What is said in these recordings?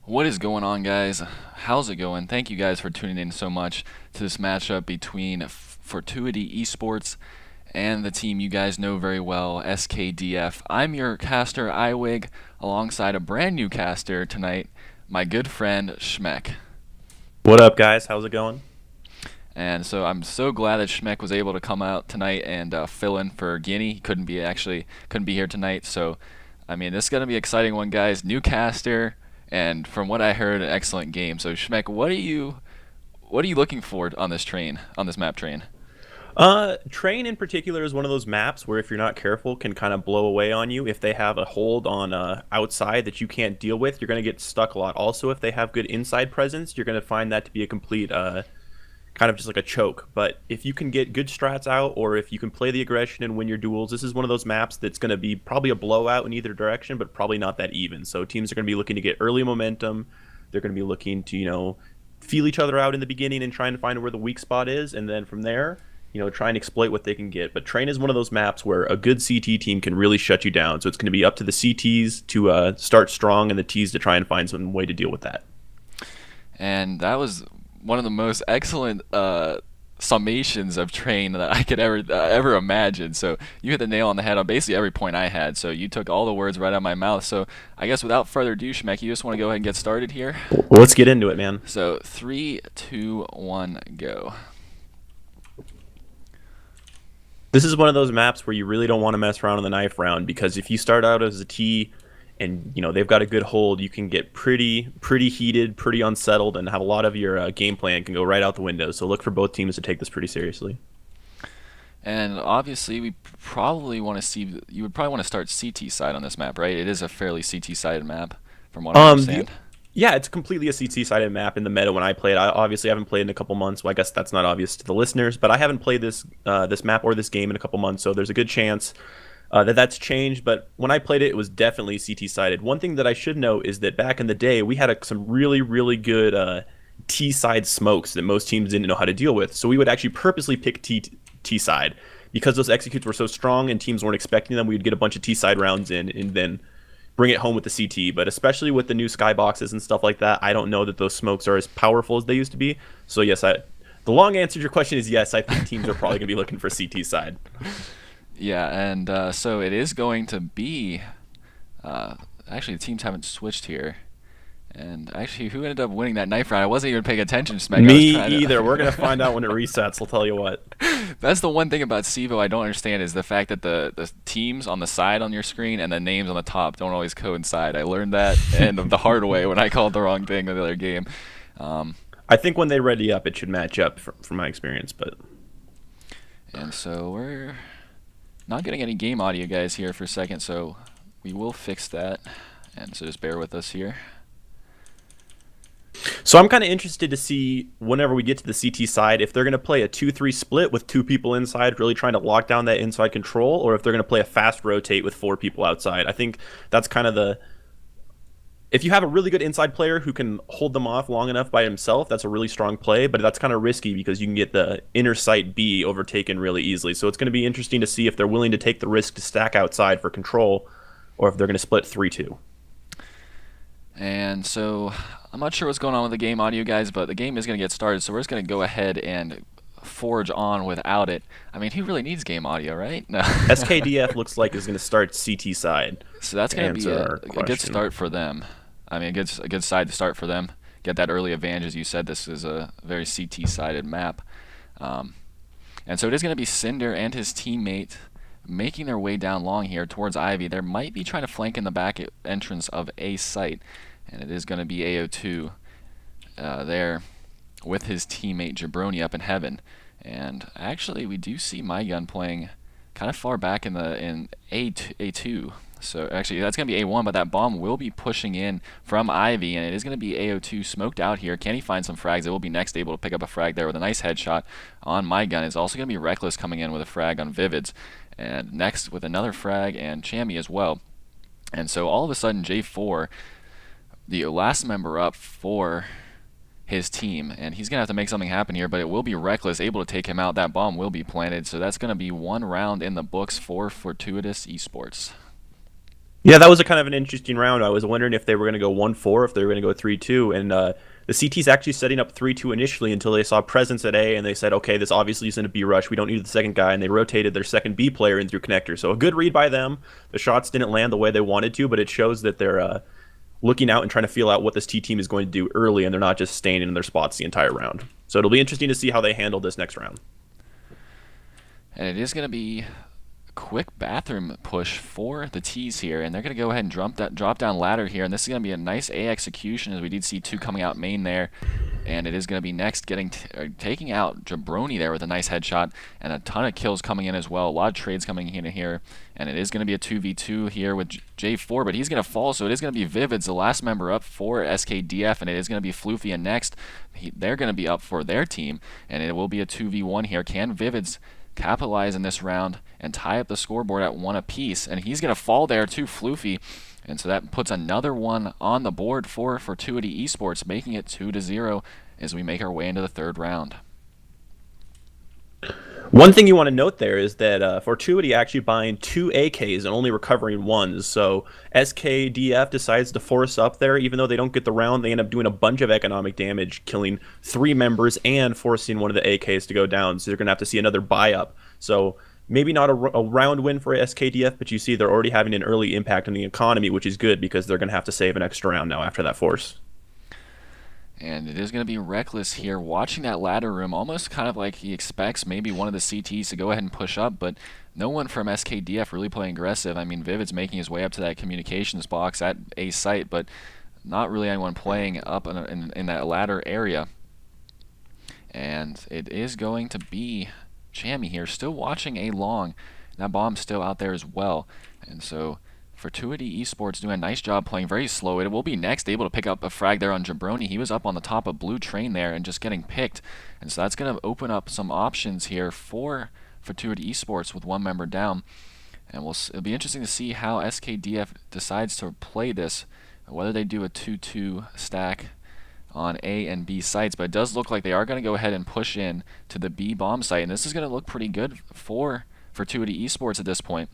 What is going on, guys? How's it going? Thank you guys for tuning in so much to this matchup between Fortuity-eSports and the team you guys know very well, SKDF. I'm your caster, Iwig, alongside a brand new caster tonight, my good friend, Schmeck. What up, guys? How's it going? And so I'm so glad that Schmeck was able to come out tonight and fill in for Guinea. He couldn't be here tonight. So, I mean, this is gonna be an exciting one, guys. New caster, and from what I heard, an excellent game. So, Schmeck, what are you looking for on this map train? Train in particular is one of those maps where if you're not careful can kind of blow away on you. If they have a hold on outside that you can't deal with, you're going to get stuck a lot. Also, if they have good inside presence, you're going to find that to be a complete kind of just like a choke. But if you can get good strats out, or if you can play the aggression and win your duels, this is one of those maps that's going to be probably a blowout in either direction, but probably not that even. So teams are going to be looking to get early momentum. They're going to be looking to, feel each other out in the beginning and trying to find where the weak spot is, and then from there, try and exploit what they can get. But Train is one of those maps where a good CT team can really shut you down. So it's going to be up to the CTs to start strong and the Ts to try and find some way to deal with that. And that was one of the most excellent summations of train that I could ever imagine. So you hit the nail on the head on basically every point I had. So you took all the words right out of my mouth. So I guess without further ado, Shemek, you just want to go ahead and get started here. Well, let's get into it, man. So 3, 2, 1, go. This is one of those maps where you really don't want to mess around in the knife round, because if you start out as a T and they've got a good hold, you can get pretty heated, pretty unsettled, and have a lot of your game plan can go right out the window. So look for both teams to take this pretty seriously. And obviously, you would probably want to start CT side on this map, right? It is a fairly CT sided map, from what I understand. Yeah, it's completely a CT-sided map in the meta when I played. I obviously haven't played in a couple months. Well, I guess that's not obvious to the listeners, but I haven't played this map or this game in a couple months, so there's a good chance that's changed. But when I played it, it was definitely CT-sided. One thing that I should note is that back in the day, we had some really, really good T-side smokes that most teams didn't know how to deal with. So we would actually purposely pick T-side. Because those executes were so strong and teams weren't expecting them, we'd get a bunch of T-side rounds in and then bring it home with the CT. But especially with the new skyboxes and stuff like that, I don't know that those smokes are as powerful as they used to be. So yes, the long answer to your question is yes, I think teams are probably going to be looking for CT side. Yeah, and so it is going to be... actually, the teams haven't switched here. And actually, who ended up winning that knife round? I wasn't even paying attention, Smack. Me either. We're going to find out when it resets, I'll tell you what. That's the one thing about CEVO I don't understand, is the fact that the teams on the side on your screen and the names on the top don't always coincide. I learned that and the hard way when I called the wrong thing in the other game. I think when they ready up, it should match up from my experience. And so we're not getting any game audio, guys, here for a second, so we will fix that. And so just bear with us here. So I'm kind of interested to see, whenever we get to the CT side, if they're going to play a 2-3 split with 2 people inside, really trying to lock down that inside control, or if they're going to play a fast rotate with 4 people outside. I think that's kind of if you have a really good inside player who can hold them off long enough by himself, that's a really strong play, but that's kind of risky because you can get the inner sight B overtaken really easily. So it's going to be interesting to see if they're willing to take the risk to stack outside for control, or if they're going to split 3-2. And so I'm not sure what's going on with the game audio, guys, but the game is going to get started, so we're just going to go ahead and forge on without it. I mean, who really needs game audio, right? No. SKDF looks like is going to start CT side. So that's going to be a good start for them. I mean, a good side to start for them. Get that early advantage. As you said, this is a very CT-sided map. And so it is going to be Cinder and his teammate making their way down long here towards Ivy. They might be trying to flank in the back entrance of A site. And it is going to be AO2 there with his teammate Jabroni up in heaven. And actually, we do see My Gun playing kind of far back in A2. So actually, that's going to be A1, but that bomb will be pushing in from Ivy, and it is going to be AO2 smoked out here. Can he find some frags? It will be next able to pick up a frag there with a nice headshot on My Gun. It's also going to be Reckless coming in with a frag on Vivids. And next with another frag and Chammy as well. And so all of a sudden, J4... the last member up for his team, and he's going to have to make something happen here, but it will be Reckless able to take him out. That bomb will be planted, so that's going to be 1 round in the books for Fortuity-eSports. Yeah, that was a kind of an interesting round. I was wondering if they were going to go 1-4, if they were going to go 3-2, and the CT's actually setting up 3-2 initially until they saw presence at A, and they said, okay, this obviously isn't a B rush. We don't need the second guy, and they rotated their second B player in through connector. So a good read by them. The shots didn't land the way they wanted to, but it shows that they're looking out and trying to feel out what this T team is going to do early, and they're not just staying in their spots the entire round. So it'll be interesting to see how they handle this next round. And it is going to be quick bathroom push for the T's here, and they're going to go ahead and drop down ladder here, and this is going to be a nice A execution as we did see two coming out main there, and it is going to be next taking out Jabroni there with a nice headshot, and a ton of kills coming in as well, a lot of trades coming in here, and it is going to be a 2v2 here with J4, but he's going to fall, so it is going to be Vivids, the last member up for SKDF, and it is going to be Floofy, and next they're going to be up for their team, and it will be a 2v1 here. Can Vivids capitalize in this round and tie up the scoreboard at 1 apiece? And he's going to fall there too, Floofy. And so that puts another one on the board for Fortuity-eSports, making it 2-0 as we make our way into the third round. One thing you want to note there is that Fortuity actually buying 2 AKs and only recovering 1. So SKDF decides to force up there. Even though they don't get the round, they end up doing a bunch of economic damage, killing 3 members and forcing one of the AKs to go down. So you're going to have to see another buy up. So maybe not a round win for SKDF, but you see they're already having an early impact on the economy, which is good because they're going to have to save an extra round now after that force. And it is going to be Reckless here watching that ladder room, almost kind of like he expects maybe one of the CTs to go ahead and push up, but no one from SKDF really playing aggressive. I mean, Vivid's making his way up to that communications box at a site, but not really anyone playing up in that ladder area. And it is going to be Chammy here, still watching A long. That bomb's still out there as well. And so Fortuity-eSports doing a nice job playing very slow. It will be next able to pick up a frag there on Jabroni. He was up on the top of blue train there and just getting picked. And so that's going to open up some options here for Fortuity-eSports with one member down. And it'll be interesting to see how SKDF decides to play this, whether they do a 2-2 stack on A and B sites, but it does look like they are going to go ahead and push in to the B bomb site, and this is going to look pretty good for Fortuity-eSports at this point.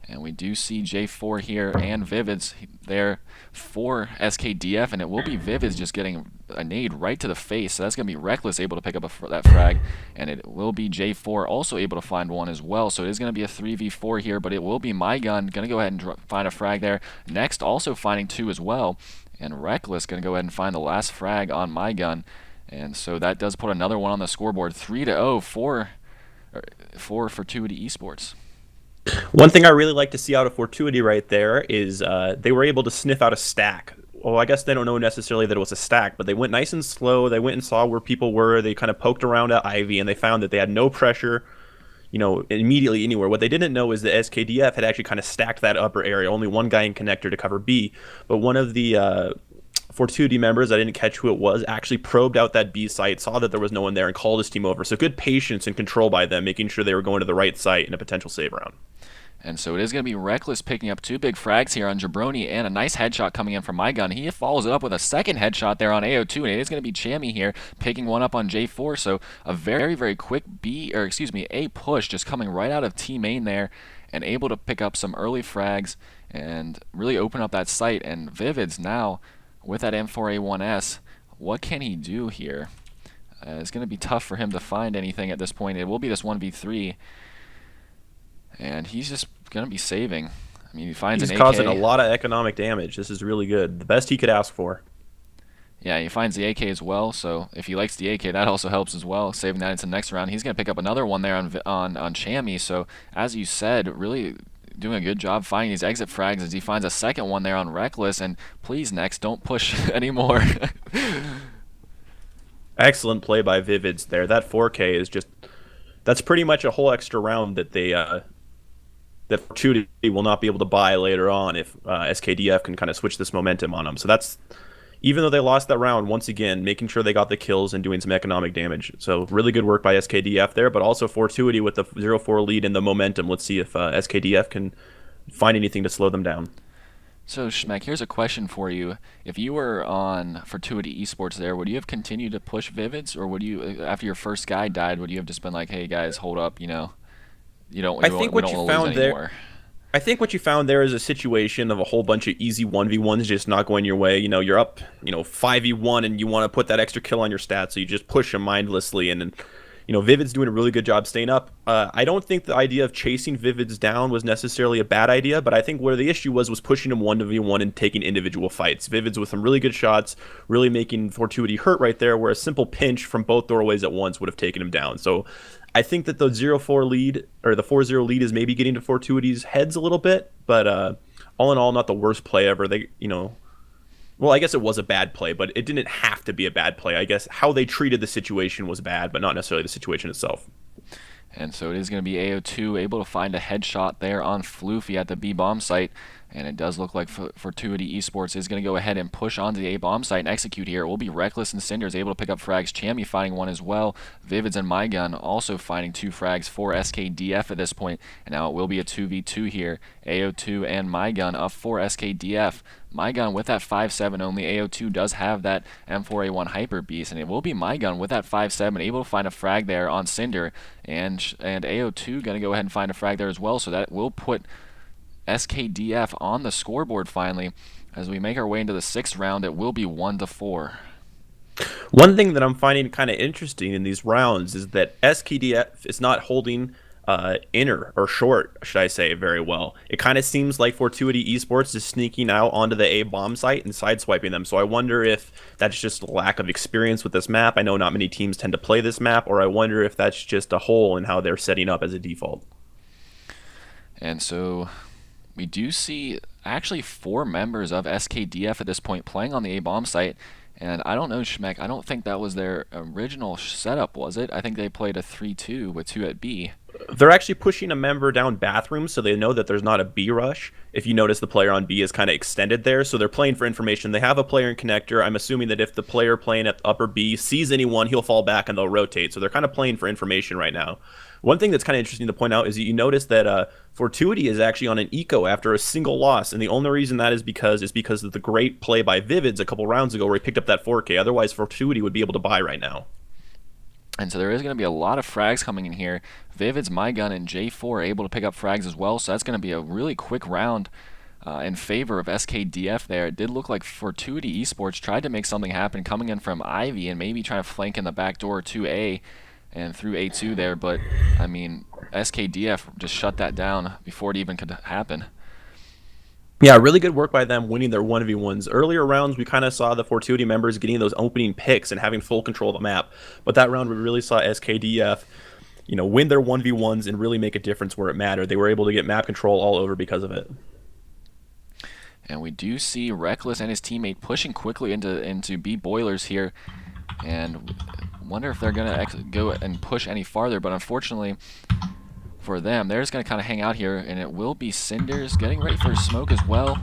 And we do see J4 here and Vivids there for SKDF, and it will be Vivids just getting a nade right to the face, so that's going to be Reckless able to pick up that frag, and it will be J4 also able to find one as well, so it is going to be a 3v4 here, but it will be My Gun going to go ahead and find a frag there. Next also finding 2 as well, and Reckless going to go ahead and find the last frag on My Gun, and so that does put another one on the scoreboard, 3-0 for Fortuity-eSports. One thing I really like to see out of Fortuity right there is they were able to sniff out a stack. Well, I guess they don't know necessarily that it was a stack, but they went nice and slow. They went and saw where people were. They kind of poked around at Ivy, and they found that they had no pressure, immediately anywhere. What they didn't know is that SKDF had actually kind of stacked that upper area. Only one guy in connector to cover B, but one of the Fortuity members, I didn't catch who it was, actually probed out that B site, saw that there was no one there, and called his team over. So good patience and control by them, making sure they were going to the right site in a potential save round. And so it is going to be Reckless picking up 2 big frags here on Jabroni and a nice headshot coming in from My Gun. He follows it up with a second headshot there on AO2, and it is going to be Chammy here picking one up on J4. So a very, very quick A push just coming right out of T main there and able to pick up some early frags and really open up that site. And Vivids now with that M4A1S, what can he do here? It's going to be tough for him to find anything at this point. It will be this 1v3. And he's just going to be saving. I mean, he finds an AK. He's causing a lot of economic damage. This is really good. The best he could ask for. Yeah, he finds the AK as well, so if he likes the AK, that also helps as well, saving that into the next round. He's going to pick up another one there on Chammy, so as you said, really doing a good job finding these exit frags as he finds a second one there on Reckless, and please, next, don't push anymore. Excellent play by Vivids there. That 4K is just... That's pretty much a whole extra round that they... that Fortuity will not be able to buy later on if SKDF can kind of switch this momentum on them. So that's, even though they lost that round, once again, making sure they got the kills and doing some economic damage. So really good work by SKDF there, but also Fortuity with the 0-4 lead and the momentum. Let's see if SKDF can find anything to slow them down. So, Schmeck, here's a question for you. If you were on Fortuity-eSports there, would you have continued to push Vivids, or would you, after your first guy died, would you have just been like, hey, guys, hold up, you don't want to lose anymore? I think what you found there is a situation of a whole bunch of easy 1v1s just not going your way. You're up, 5v1 and you want to put that extra kill on your stats, so you just push them mindlessly. And Vivid's doing a really good job staying up. I don't think the idea of chasing Vivid's down was necessarily a bad idea, but I think where the issue was pushing them 1v1 and taking individual fights. Vivid's with some really good shots, really making Fortuity hurt right there, where a simple pinch from both doorways at once would have taken him down. So I think that the 0-4 lead, or the 4-0 lead, is maybe getting to Fortuity's heads a little bit, but all in all, not the worst play ever. Well, I guess it was a bad play, but it didn't have to be a bad play. I guess how they treated the situation was bad, but not necessarily the situation itself. And so it is going to be AO2 able to find a headshot there on Floofy at the B bomb site. And it does look like Fortuity-eSports is going to go ahead and push onto the A bomb site and execute here. It will be Reckless and Cinders able to pick up frags. Chammy finding one as well. Vivids and MyGun also finding 2 frags for SKDF at this point. And now it will be a 2v2 here. AO2 and MyGun up for SKDF. MyGun with that 5.7 only. AO2 does have that M4A1 Hyper Beast, and it will be MyGun with that 5.7 able to find a frag there on Cinder, and AO2 going to go ahead and find a frag there as well, so that will put SKDF on the scoreboard finally. As we make our way into the 6th round, it will be 1-4. One thing that I'm finding kind of interesting in these rounds is that SKDF is not holding inner or short, should I say, very well. It kind of seems like Fortuity-eSports is sneaking out onto the A bomb site and sideswiping them. So I wonder if that's just a lack of experience with this map. I know not many teams tend to play this map, or I wonder if that's just a hole in how they're setting up as a default. And so we do see actually 4 members of SKDF at this point playing on the A bomb site. And I don't know, Schmeck, I don't think that was their original setup, was it? I think they played a 3-2 with 2 at B. They're actually pushing a member down bathrooms, so they know that there's not a B rush. If you notice, the player on B is kind of extended there, so they're playing for information. They have a player in connector. I'm assuming that if the player playing at upper B sees anyone, he'll fall back and they'll rotate. So they're kind of playing for information right now. One thing that's kind of interesting to point out is that you notice that Fortuity is actually on an eco after a single loss, and the only reason that is because of the great play by Vivids a couple rounds ago where he picked up that 4K. Otherwise, Fortuity would be able to buy right now. And so there is going to be a lot of frags coming in here. Vivids, MyGun, and J4 are able to pick up frags as well, so that's going to be a really quick round in favor of SKDF there. It did look like Fortuity-eSports tried to make something happen coming in from Ivy and maybe trying to flank in the back door to A and through A2 there, but I mean, SKDF just shut that down before it even could happen. Yeah, really good work by them winning their 1v1s. Earlier rounds, we kind of saw the Fortuity members getting those opening picks and having full control of the map. But that round, we really saw SKDF, win their 1v1s and really make a difference where it mattered. They were able to get map control all over because of it. And we do see Reckless and his teammate pushing quickly into B boilers here. And wonder if they're going to go and push any farther. But unfortunately for them, they're just going to kind of hang out here, and it will be Cinders getting ready for smoke as well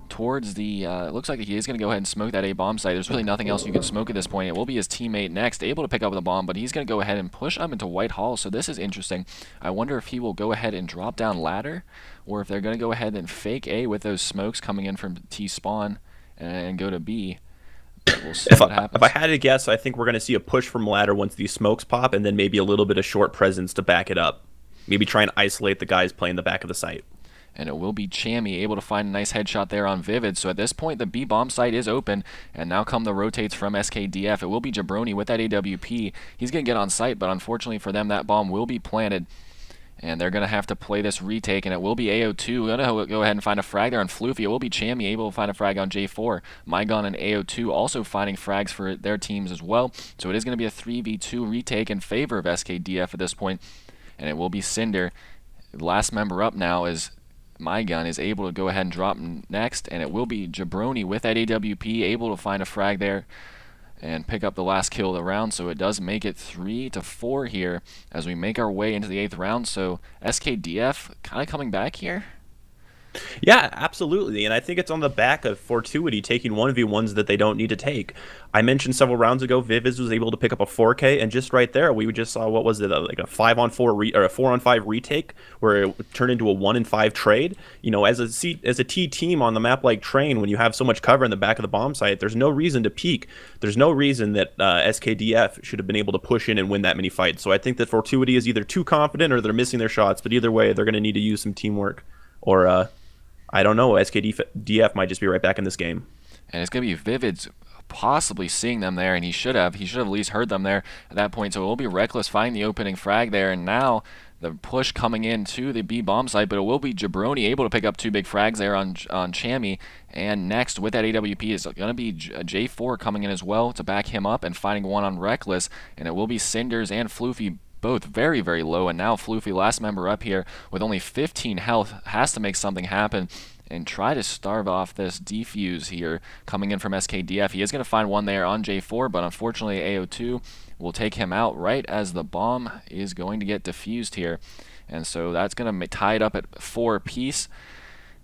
towards the, it looks like he is going to go ahead and smoke that A bomb site. There's really nothing else you can smoke at this point. It will be his teammate next, able to pick up the bomb, but he's going to go ahead and push up into White Hall, so this is interesting. I wonder if he will go ahead and drop down ladder, or if they're going to go ahead and fake A with those smokes coming in from T spawn and go to B. We'll see what happens. If I had to guess, I think we're going to see a push from ladder once these smokes pop, and then maybe a little bit of short presence to back it up. Maybe try and isolate the guys playing the back of the site. And it will be Chammy able to find a nice headshot there on Vivid. So at this point, the B bomb site is open, and now come the rotates from SKDF. It will be Jabroni with that AWP. He's going to get on site, but unfortunately for them, that bomb will be planted. And they're going to have to play this retake, and it will be AO2. Going to go ahead and find a frag there on Floofy. It will be Chammy able to find a frag on J4. MyGun and AO2 also finding frags for their teams as well. So it is going to be a 3v2 retake in favor of SKDF at this point. And it will be Cinder. The last member up now is MyGun, is able to go ahead and drop next, and it will be Jabroni with that AWP, able to find a frag there and pick up the last kill of the round. So it does make it 3-4 here as we make our way into the 8th round. So SKDF kind of coming back here. Yeah, absolutely. And I think it's on the back of Fortuity taking 1v1s that they don't need to take. I mentioned several rounds ago, Vivids was able to pick up a 4K, and just right there, we just saw, what was it, like a 5-on-4 or a 4-on-5 retake where it turned into a 1-in-5 trade. As a T team on the map like Train, when you have so much cover in the back of the bomb site, there's no reason to peek. There's no reason that SKDF should have been able to push in and win that many fights. So I think that Fortuity is either too confident or they're missing their shots, but either way, they're going to need to use some teamwork or I don't know. SKDF might just be right back in this game. And it's going to be Vivid's possibly seeing them there, and he should have at least heard them there at that point. So it will be Reckless finding the opening frag there, and now the push coming in to the B bomb site, but it will be Jabroni able to pick up 2 big frags there on Chammy. And next with that AWP is going to be J4 coming in as well to back him up and finding one on Reckless, and it will be Cinders and Floofy both very, very low. And now Floofy, last member up here with only 15 health, has to make something happen and try to starve off this defuse here coming in from SKDF. He is going to find one there on J4, but unfortunately AO2 will take him out right as the bomb is going to get defused here. And so that's going to tie it up at 4 apiece.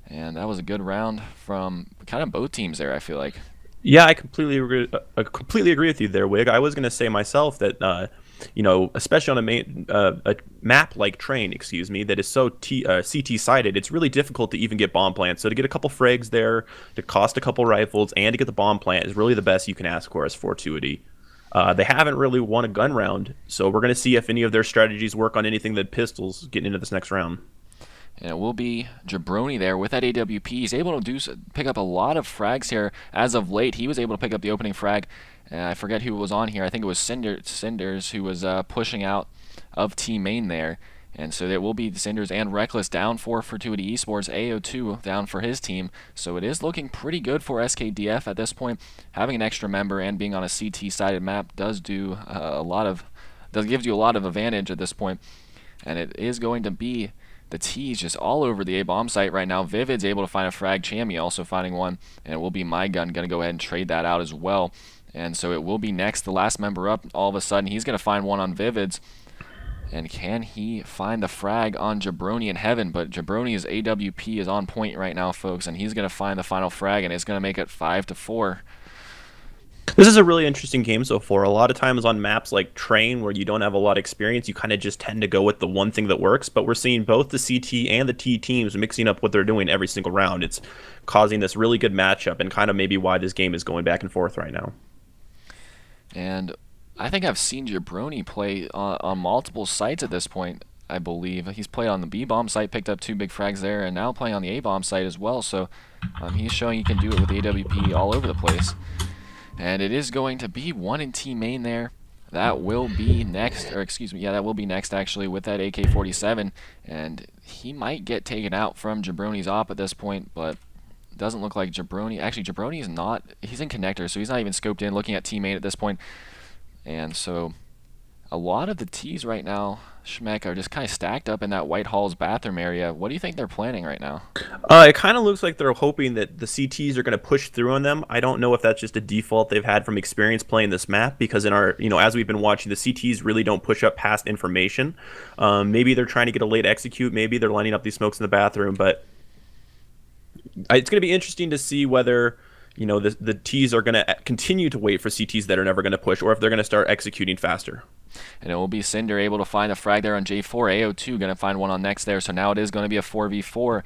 And that was a good round from kind of both teams there, I feel like. Yeah, I completely agree with you there, Wig. I was going to say myself that especially on a map like Train, that is so CT sided, it's really difficult to even get bomb plants. So to get a couple frags there, to cost a couple rifles, and to get the bomb plant is really the best you can ask for as Fortuity. They haven't really won a gun round, so we're going to see if any of their strategies work on anything that pistols getting into this next round. And it will be Jabroni there with that AWP. He's able to pick up a lot of frags here as of late. He was able to pick up the opening frag. I forget who was on here. I think it was Cinders who was pushing out of T main there. And so there will be Cinders and Reckless down for Fortuity-eSports, AO2 down for his team. So it is looking pretty good for SKDF at this point. Having an extra member and being on a CT-sided map does gives you a lot of advantage at this point. And it is going to be the T's just all over the A bomb site right now. Vivid's able to find a frag. Chammy also finding one, and it will be My Gun going to go ahead and trade that out as well. And so it will be next, the last member up. All of a sudden, he's going to find one on Vivid's. And can he find the frag on Jabroni in heaven? But Jabroni's AWP is on point right now, folks, and he's going to find the final frag, and it's going to make it 5-4. This is a really interesting game so far. A lot of times on maps like Train, where you don't have a lot of experience, you kind of just tend to go with the one thing that works. But we're seeing both the CT and the T teams mixing up what they're doing every single round. It's causing this really good matchup, and kind of maybe why this game is going back and forth right now. And I think I've seen Jabroni play on multiple sites at this point, I believe. He's played on the B-bomb site, picked up 2 big frags there, and now playing on the A-bomb site as well. So he's showing he can do it with the AWP all over the place. And it is going to be one in T main there. That will be next, that will be next actually with that AK-47. And he might get taken out from Jabroni's op at this point, but it doesn't look like Jabroni. Actually, Jabroni is not, he's in connector, so he's not even scoped in looking at T main at this point. And so a lot of the T's right now, Schmeck, are just kind of stacked up in that Whitehall's bathroom area. What do you think they're planning right now? It kind of looks like they're hoping that the CTs are going to push through on them. I don't know if that's just a default they've had from experience playing this map, because in our, as we've been watching, the CTs really don't push up past information. Maybe they're trying to get a late execute. Maybe they're lining up these smokes in the bathroom. But it's going to be interesting to see whether the T's are going to continue to wait for CTs that are never going to push, or if they're going to start executing faster. And it will be Cinder able to find a frag there on J4. AO2 going to find one on next there. So now it is going to be a 4v4.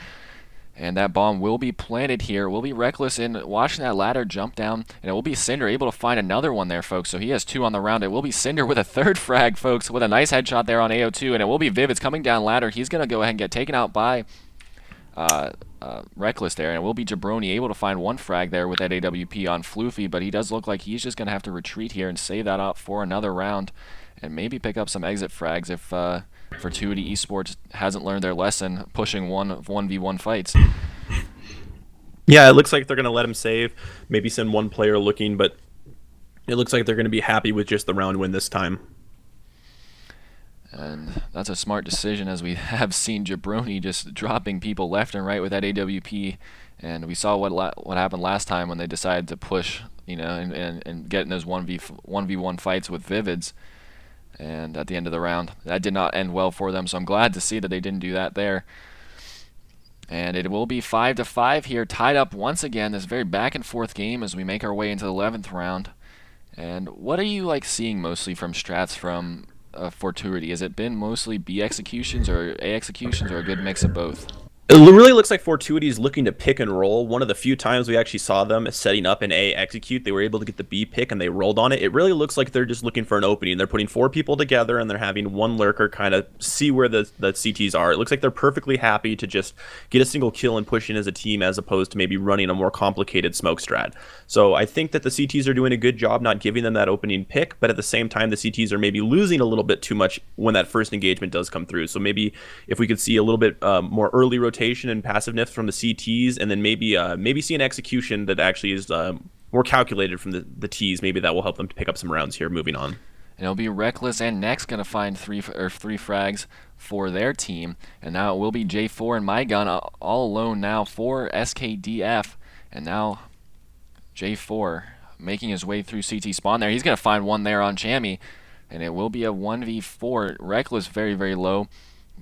And that bomb will be planted here. Will be Reckless in watching that ladder jump down. And it will be Cinder able to find another one there, folks. So he has 2 on the round. It will be Cinder with a 3rd frag, folks, with a nice headshot there on AO2. And it will be Vivid's coming down ladder. He's going to go ahead and get taken out by Reckless there. And it will be Jabroni able to find 1 frag there with that AWP on Floofy. But he does look like he's just going to have to retreat here and save that up for another round. And maybe pick up some exit frags if Fortuity-eSports hasn't learned their lesson pushing 1v1 fights. Yeah, it looks like they're going to let him save, maybe send 1 player looking, but it looks like they're going to be happy with just the round win this time. And that's a smart decision, as we have seen Jabroni just dropping people left and right with that AWP. And we saw what happened last time when they decided to push, and get in those 1v1 fights with Vivids. And at the end of the round, that did not end well for them, so I'm glad to see that they didn't do that there. And it will be 5-5 here, tied up once again, this very back and forth game as we make our way into the 11th round. And what are you seeing mostly from strats from Fortuity? Has it been mostly B executions or A executions, or a good mix of both? It really looks like Fortuity is looking to pick and roll. One of the few times we actually saw them setting up an A execute, they were able to get the B pick and they rolled on it. It really looks like they're just looking for an opening. They're putting 4 people together and they're having one lurker kind of see where the CTs are. It looks like they're perfectly happy to just get a single kill and push in as a team as opposed to maybe running a more complicated smoke strat. So I think that the CTs are doing a good job not giving them that opening pick, but at the same time, the CTs are maybe losing a little bit too much when that first engagement does come through. So maybe if we could see a little bit more early rotation and passiveness from the CTs, and then maybe see an execution that actually is more calculated from the Ts. Maybe that will help them to pick up some rounds here. Moving on. And it'll be Reckless and Next going to find three frags for their team. And now it will be J4 and My Gun all alone now for SKDF. And now J4 making his way through CT spawn there. He's going to find one there on Chammy. And it will be a 1v4. Reckless very, very low.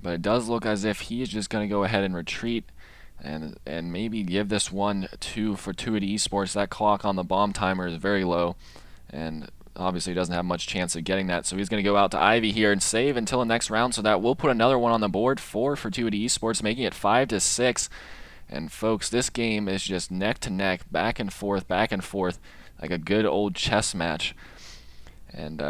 But it does look as if he is just going to go ahead and retreat and maybe give this one to Fortuity-eSports. That clock on the bomb timer is very low, and obviously doesn't have much chance of getting that. So he's going to go out to Ivy here and save until the next round. So that will put another one on the board for Fortuity-eSports, making it 5-6. And folks, this game is just neck to neck, back and forth, like a good old chess match. And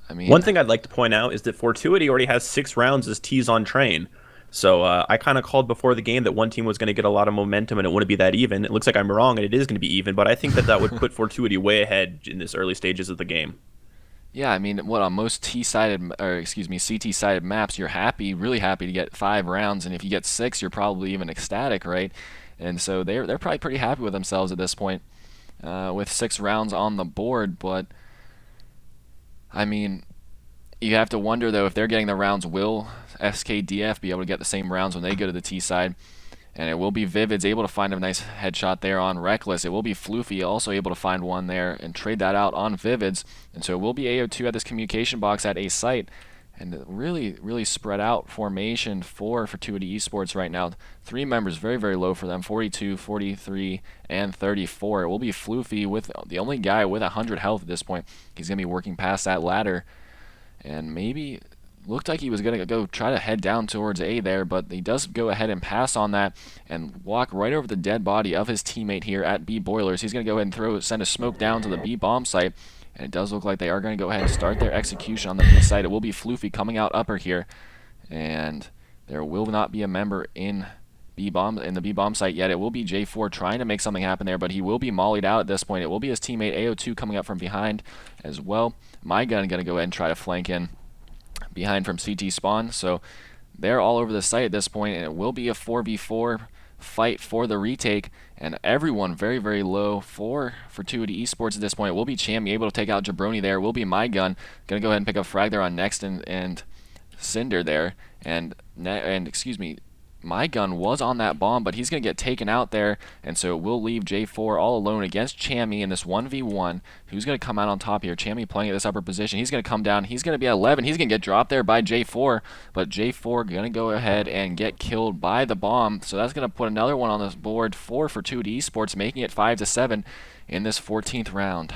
I mean, one thing I'd like to point out is that Fortuity already has 6 rounds as T's on train. So I kind of called before the game that one team was going to get a lot of momentum and it wouldn't be that even. It looks like I'm wrong and it is going to be even, but I think that would put Fortuity way ahead in this early stages of the game. Yeah, I mean, on most CT-sided maps, you're really happy to get 5 rounds, and if you get 6, you're probably even ecstatic, right? And so they're probably pretty happy with themselves at this point with 6 rounds on the board. But I mean, you have to wonder, though, if they're getting the rounds, will SKDF be able to get the same rounds when they go to the T side? And it will be Vivid's able to find a nice headshot there on Reckless. It will be Floofy also able to find one there and trade that out on Vivid's. And so it will be AO2 at this communication box at a site. And really, really spread out formation for Fortuity-eSports right now. 3 members, very, very low for them, 42, 43, and 34. It will be Floofy, with the only guy with 100 health at this point. He's going to be working past that ladder. And maybe looked like he was going to go try to head down towards A there, but he does go ahead and pass on that and walk right over the dead body of his teammate here at B Boilers. He's going to go ahead and send a smoke down to the B bomb site, and it does look like they are going to go ahead and start their execution on the B site. It will be Floofy coming out upper here, and there will not be a member in the B bomb site yet. It will be J4 trying to make something happen there, but he will be mollied out at this point. It will be his teammate AO2 coming up from behind as well. My Gun going to go ahead and try to flank in behind from CT spawn. So they're all over the site at this point, and it will be a 4v4 fight for the retake, and everyone very, very low for Fortuity-eSports at this point. It will be Chammy able to take out Jabroni there. It will be My Gun going to go ahead and pick up frag there on Next and Cinder there, and excuse me, My Gun was on that bomb, but he's going to get taken out there, and so it will leave J4 all alone against Chammy in this 1v1. Who's going to come out on top here? Chammy playing at this upper position. He's going to come down. He's going to be at 11. He's going to get dropped there by J4, but J4 going to go ahead and get killed by the bomb, so that's going to put another one on this board for Fortuity-eSports, making it 5-7 in this 14th round.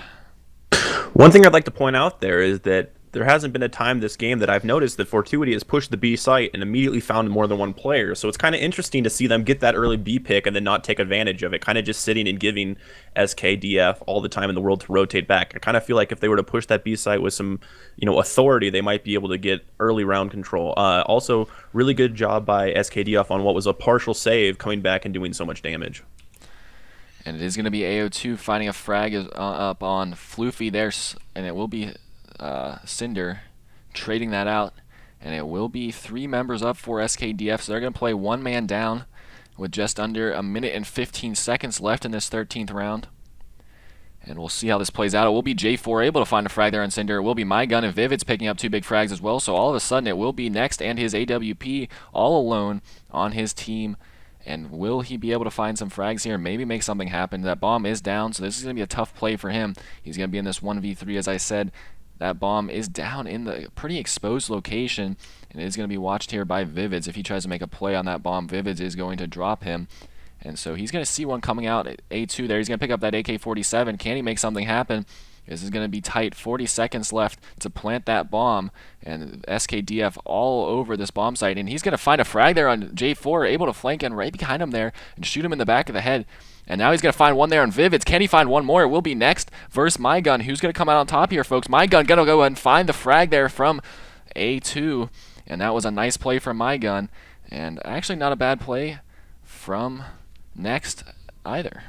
One thing I'd like to point out there is that there hasn't been a time this game that I've noticed that Fortuity has pushed the B site and immediately found more than one player. So it's kind of interesting to see them get that early B pick and then not take advantage of it, kind of just sitting and giving SKDF all the time in the world to rotate back. I kind of feel like if they were to push that B site with some, authority, they might be able to get early round control. Also, really good job by SKDF on what was a partial save, coming back and doing so much damage. And it is going to be AO2 finding a frag up on Floofy there, and it will be Cinder trading that out, and it will be 3 members up for SKDF, so they're going to play 1 man down with just under a minute and 15 seconds left in this 13th round. And we'll see how this plays out. It will be J4 able to find a frag there on Cinder. It will be My Gun and Vivid's picking up 2 big frags as well, so all of a sudden it will be Next and his AWP all alone on his team. And will he be able to find some frags here and maybe make something happen? That bomb is down, so this is going to be a tough play for him. He's going to be in this 1v3, as I said. That bomb is down in the pretty exposed location, and it is going to be watched here by Vivids. If he tries to make a play on that bomb, Vivids is going to drop him. And so he's going to see one coming out at A2 there. He's going to pick up that AK-47. Can he make something happen? This is going to be tight. 40 seconds left to plant that bomb, and SKDF all over this bomb site, and he's going to find a frag there on J4, able to flank in right behind him there and shoot him in the back of the head. And now he's going to find one there on Vivids. Can he find one more? It will be next versus MyGun. Who's going to come out on top here, folks? MyGun going to go and find the frag there from A2, and that was a nice play from MyGun, and actually not a bad play from Next either.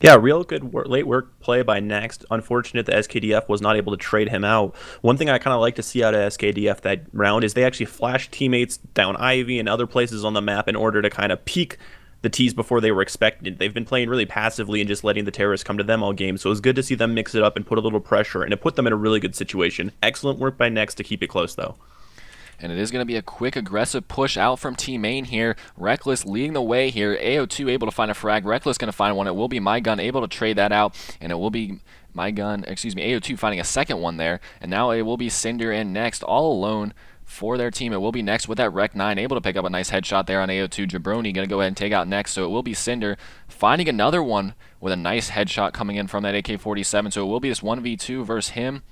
Yeah, real good late work play by Next. Unfortunate that SKDF was not able to trade him out. One thing I kind of like to see out of SKDF that round is they actually flashed teammates down Ivy and other places on the map in order to kind of peek the T's before they were expected. They've been playing really passively and just letting the terrorists come to them all game, so it was good to see them mix it up and put a little pressure, and it put them in a really good situation. Excellent work by Next to keep it close, though. And it is going to be a quick, aggressive push out from Team Main here. Reckless leading the way here. AO2 able to find a frag. Reckless going to find one. It will be MyGun able to trade that out. And it will be AO2 finding a second one there. And now it will be Cinder and Next all alone for their team. It will be Next with that Rec 9 able to pick up a nice headshot there on AO2. Jabroni going to go ahead and take out Next. So it will be Cinder finding another one with a nice headshot coming in from that AK-47. So it will be this 1v2 versus him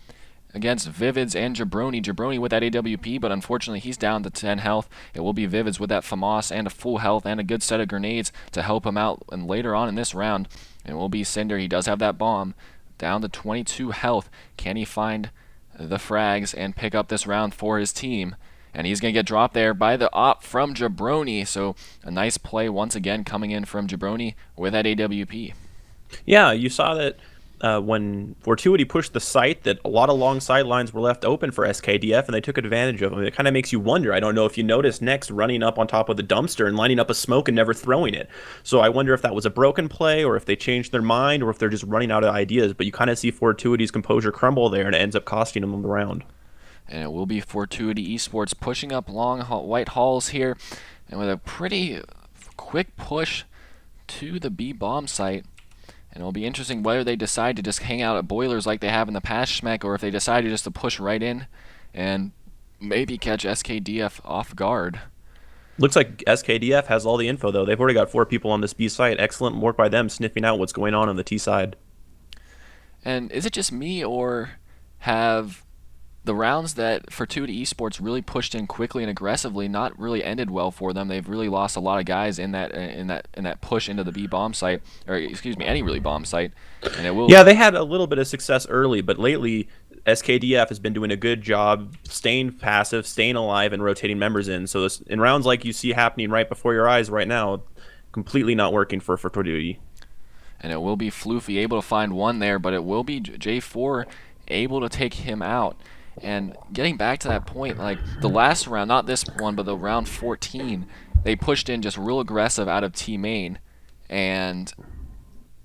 against Vivids and Jabroni. Jabroni with that AWP, but unfortunately he's down to 10 health. It will be Vivids with that FAMAS and a full health and a good set of grenades to help him out. And later on in this round, it will be Cinder. He does have that bomb, down to 22 health. Can he find the frags and pick up this round for his team? And he's going to get dropped there by the op from Jabroni. So a nice play once again coming in from Jabroni with that AWP. Yeah, you saw that when Fortuity pushed the site, that a lot of long sidelines were left open for SKDF, and they took advantage of them. It kind of makes you wonder. I don't know if you noticed Next running up on top of the dumpster and lining up a smoke and never throwing it. So I wonder if that was a broken play, or if they changed their mind, or if they're just running out of ideas. But you kind of see Fortuity's composure crumble there, and it ends up costing them the round. And it will be Fortuity-eSports pushing up long white halls here, and with a pretty quick push to the B bomb site. And it'll be interesting whether they decide to just hang out at boilers like they have in the past, Schmeck, or if they decide just to push right in and maybe catch SKDF off guard. Looks like SKDF has all the info, though. They've already got 4 people on this B site. Excellent work by them sniffing out what's going on the T side. And is it just me, or have the rounds that Fortuity-eSports really pushed in quickly and aggressively not really ended well for them? They've really lost a lot of guys in that push into the B bomb site, or excuse me, any really bomb site. And it will. Yeah, they had a little bit of success early, but lately SKDF has been doing a good job staying passive, staying alive, and rotating members in. So this, in rounds like you see happening right before your eyes right now, completely not working for Fortuity. And it will be Floofy able to find one there, but it will be J4 able to take him out. And getting back to that point, like the last round, not this one, but the round 14, they pushed in just real aggressive out of T main, and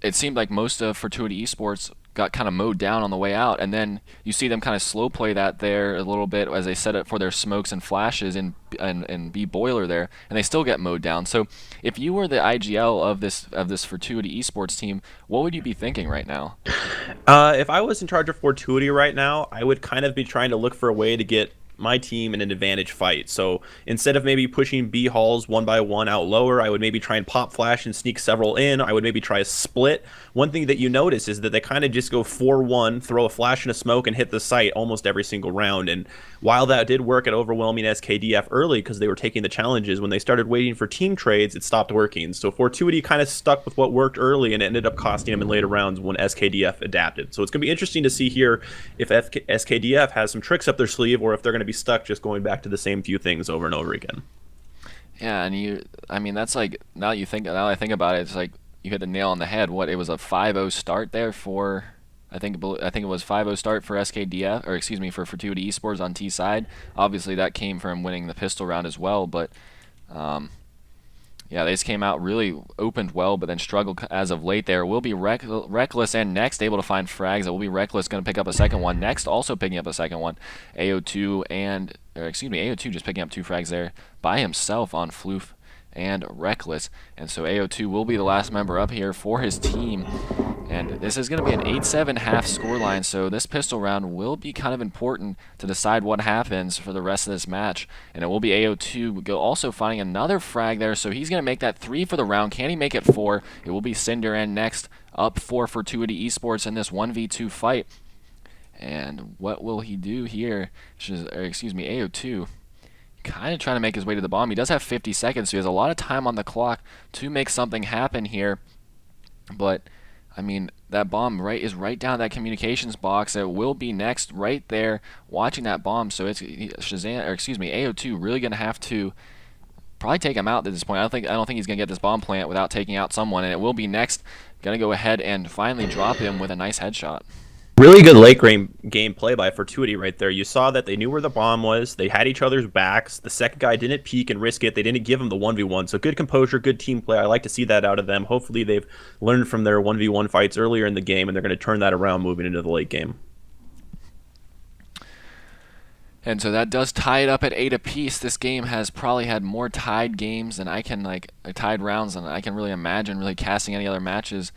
it seemed like most of Fortuity-eSports got kind of mowed down on the way out, and then you see them kind of slow play that there a little bit as they set it for their smokes and flashes in B boiler there, and they still get mowed down. So if you were the IGL of this Fortuity-eSports team, what would you be thinking right now? If I was in charge of Fortuity right now, I would kind of be trying to look for a way to get my team in an advantage fight. So instead of maybe pushing B halls one by one out lower, I would maybe try and pop flash and sneak several in. I would maybe try a split. One thing that you notice is that they kind of just go 4-1, throw a flash and a smoke, and hit the site almost every single round. And while that did work at overwhelming SKDF early because they were taking the challenges, when they started waiting for team trades, it stopped working. So Fortuity kind of stuck with what worked early, and it ended up costing them in later rounds when SKDF adapted. So it's going to be interesting to see here if SKDF has some tricks up their sleeve, or if they're going to be stuck just going back to the same few things over and over again. Yeah, and I mean, that's like, now I think about it, it's like you hit the nail on the head. What, it was a 5-0 start there for, I think it was 5-0 start for SKDF, or excuse me, for Fortuity-eSports on T side. Obviously that came from winning the pistol round as well, but yeah, they just came out, really opened well, but then struggled as of late there. Will be Reckless and Next able to find frags. It will be Reckless going to pick up a second one. Next also picking up a second one. AO2 just picking up 2 frags there by himself on Floof and Reckless. And so AO2 will be the last member up here for his team. And this is going to be an 8-7 half scoreline, so this pistol round will be kind of important to decide what happens for the rest of this match. And it will be AO2 also finding another frag there, so he's going to make that 3 for the round. Can he make it 4? It will be Cinder and Next up for Fortuity-eSports in this 1v2 fight. And what will he do here? AO2 kind of trying to make his way to the bomb. He does have 50 seconds, so he has a lot of time on the clock to make something happen here. But I mean, that bomb is right down that communications box. It will be next right there watching that bomb. So it's AO2 really going to have to probably take him out at this point. I don't think he's going to get this bomb plant without taking out someone, and it will be next going to go ahead and finally drop him with a nice headshot. Really good late game play by Fortuity right there. You saw that they knew where the bomb was. They had each other's backs. The second guy didn't peek and risk it. They didn't give him the 1v1. So good composure, good team play. I like to see that out of them. Hopefully they've learned from their 1v1 fights earlier in the game, and they're going to turn that around moving into the late game. And so that does tie it up at 8 apiece. This game has probably had more tied games than I can, tied rounds than I can really imagine really casting any other matches.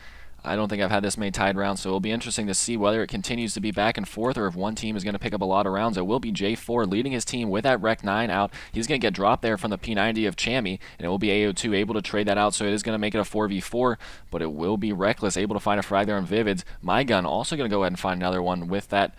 I don't think I've had this many tied rounds, so it'll be interesting to see whether it continues to be back and forth or if one team is going to pick up a lot of rounds. It will be J4 leading his team with that Rec 9 out. He's going to get dropped there from the P90 of Chammy, and it will be AO2 able to trade that out, so it is going to make it a 4v4, but it will be Reckless able to find a frag there on Vivids. My Gun also going to go ahead and find another one with that